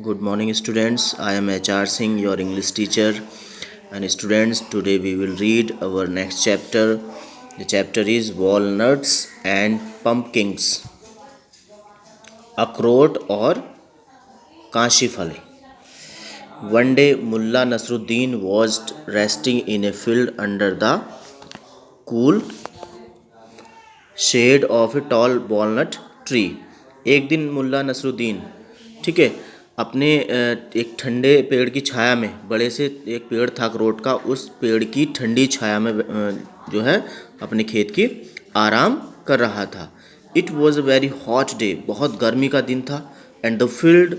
Good morning, students. I am HR Singh, your English teacher. And students, today we will read our next chapter. The chapter is Walnuts and Pumpkins. अखरोट और काशी फल. One day, Mullah Nasruddin was resting in a field under the cool shade of a tall walnut tree. एक दिन मुल्ला नसरुद्दीन, ठीक है, अपने एक ठंडे पेड़ की छाया में, बड़े से एक पेड़ था अखरोट का, उस पेड़ की ठंडी छाया में जो है अपने खेत की आराम कर रहा था. It was a very hot day, बहुत गर्मी का दिन था. And the field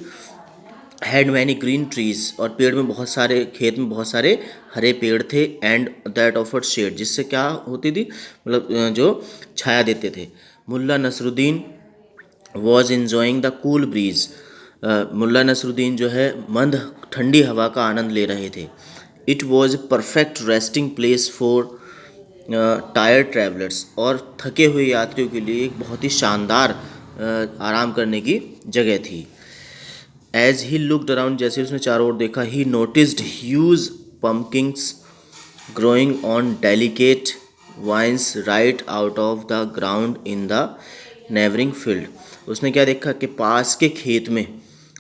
had many green trees, और पेड़ में बहुत सारे, खेत में बहुत सारे हरे पेड़ थे. एंड दैट ऑफर्ड शेड, जिससे क्या होती थी, मतलब जो छाया देते थे. Mulla Nasruddin was enjoying the cool breeze, Mulla Nasruddin जो है मंद ठंडी हवा का आनंद ले रहे थे. It was a perfect resting place for tired travellers, और थके हुए यात्रियों के लिए एक बहुत ही शानदार आराम करने की जगह थी. एज ही लुकड अराउंड, जैसे उसने चारों ओर देखा, he noticed huge pumpkins growing on delicate vines right out of the ground in the neighbouring field. उसने क्या देखा कि पास के खेत में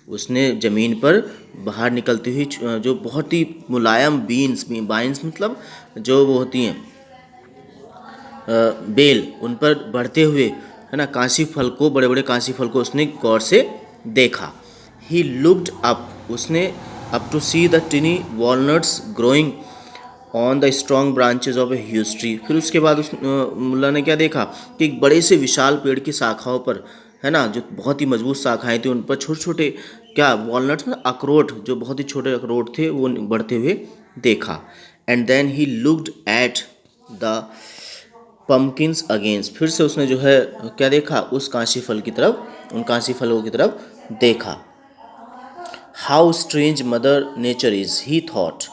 उसने ज़मीन पर बाहर निकलती हुई जो बहुत ही मुलायम बाइन्स मतलब जो वो होती हैं बेल, उन पर बढ़ते हुए, है ना, कांसी फल को, बड़े बड़े कांसी फल को उसने गौर से देखा. ही लुक्ड अप, उसने up to see the tiny walnuts growing on the strong branches of a huge tree. फिर उसके बाद उस मुल्ला ने क्या देखा कि एक बड़े से विशाल पेड़ की शाखाओं पर, है ना, जो बहुत ही मजबूत शाखाएं थी, उन पर छोटे छोटे क्या वॉलनट्स में अखरोट, जो बहुत ही छोटे अखरोट थे, वो बढ़ते हुए देखा. And then he looked at the pumpkins against, फिर से उसने जो है क्या देखा, उस कांसी फल की तरफ, उन कांसी फलों की तरफ देखा. How strange mother nature is, he thought,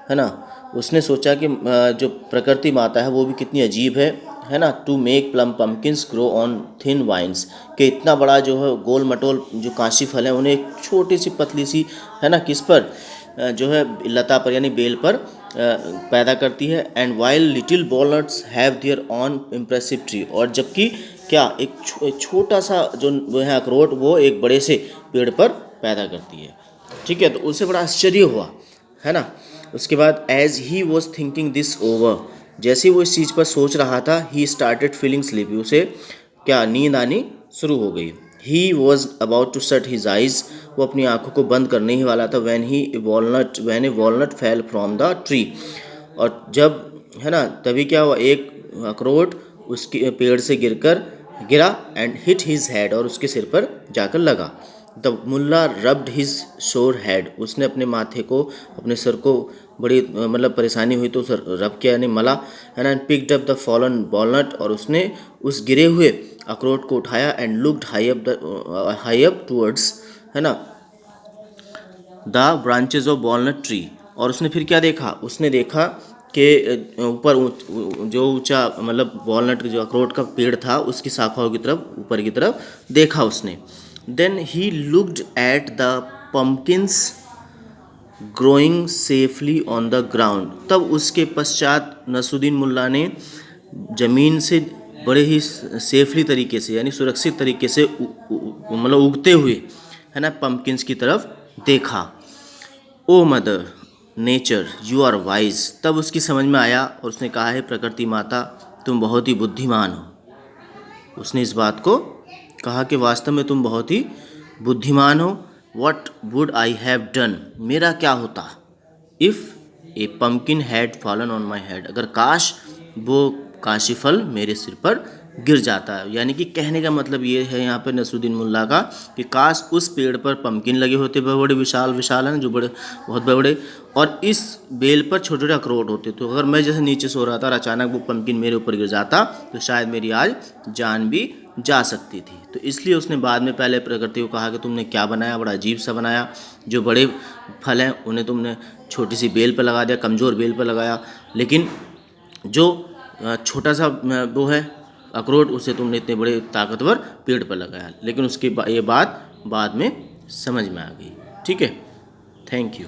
है ना, उसने सोचा कि जो प्रकृति माता है वो भी कितनी अजीब है ना. To make plum pumpkins grow on thin vines, कि इतना बड़ा जो है गोल मटोल जो कांसी फल है उन्हें एक छोटी सी पतली सी, है ना, किस पर, जो है लता पर यानी बेल पर पैदा करती है. And while little walnuts have their on impressive tree, और जबकि क्या एक छोटा सा जो वो है अखरोट, वो एक बड़े से पेड़ पर पैदा करती है. ठीक है, तो उसे बड़ा आश्चर्य हुआ, है ना. उसके बाद as he was thinking this over, जैसे वो इस चीज़ पर सोच रहा था, ही स्टार्टेड फीलिंग स्लीपी, उसे क्या नींद आनी शुरू हो गई. He was about to shut his eyes, वो अपनी आंखों को बंद करने ही वाला था. When a walnut fell from the tree, और जब, है ना, तभी क्या हुआ, एक अखरोट उसके पेड़ से गिरा एंड हिट हिज हेड, और उसके सिर पर जाकर लगा. द मुल्ला रब्ड हिज शोर हेड, उसने अपने माथे को, अपने सर को बड़ी मतलब परेशानी हुई तो उसे रब किया यानी मला, है ना. Picked up the fallen walnut, और उसने उस गिरे हुए अखरोट को उठाया. And looked high up towards, है ना, the branches of walnut tree, और उसने फिर क्या देखा, उसने देखा कि ऊपर जो ऊंचा मतलब वॉलनट जो अखरोट का पेड़ था उसकी शाखाओं की तरफ, ऊपर की तरफ देखा उसने. Then he looked at the pumpkins growing safely on the ground, तब उसके पश्चात नसरुद्दीन मुल्ला ने ज़मीन से बड़े ही सेफली तरीके से यानी सुरक्षित तरीके से मतलब उगते हुए, है ना, पम्पकिंस की तरफ देखा. Oh mother nature you are wise, तब उसकी समझ में आया और उसने कहा, है प्रकृति माता, तुम बहुत ही बुद्धिमान हो. उसने इस बात को कहा कि वास्तव में तुम बहुत ही बुद्धिमान हो. What would I have done, मेरा क्या होता, if A pumpkin had fallen on my head, अगर काश वो काशी फल मेरे सिर पर गिर जाता है. यानी कि कहने का मतलब ये है यहाँ पर नसरुद्दीन मुल्ला का कि काश उस पेड़ पर पम्पकिन लगे होते, बड़े बड़े विशाल विशाल हैं जो बड़े बहुत बड़े बड़े, और इस बेल पर छोटे छोटे अखरोट होते. तो अगर मैं जैसे नीचे सो रहा था और अचानक वो पम्पकिन मेरे ऊपर गिर जाता तो शायद मेरी आज जान भी जा सकती थी. तो इसलिए उसने बाद में पहले प्रकृति को कहा कि तुमने क्या बनाया, बड़ा अजीब सा बनाया, जो बड़े फल हैं उन्हें तुमने छोटी सी बेल पर लगा दिया, कमज़ोर बेल पर लगाया, लेकिन जो छोटा सा वो है अखरोट, उसे तुमने इतने बड़े ताकतवर पेड़ पर लगाया. लेकिन उसकी ये बात बाद में समझ में आ गई. ठीक है, थैंक यू।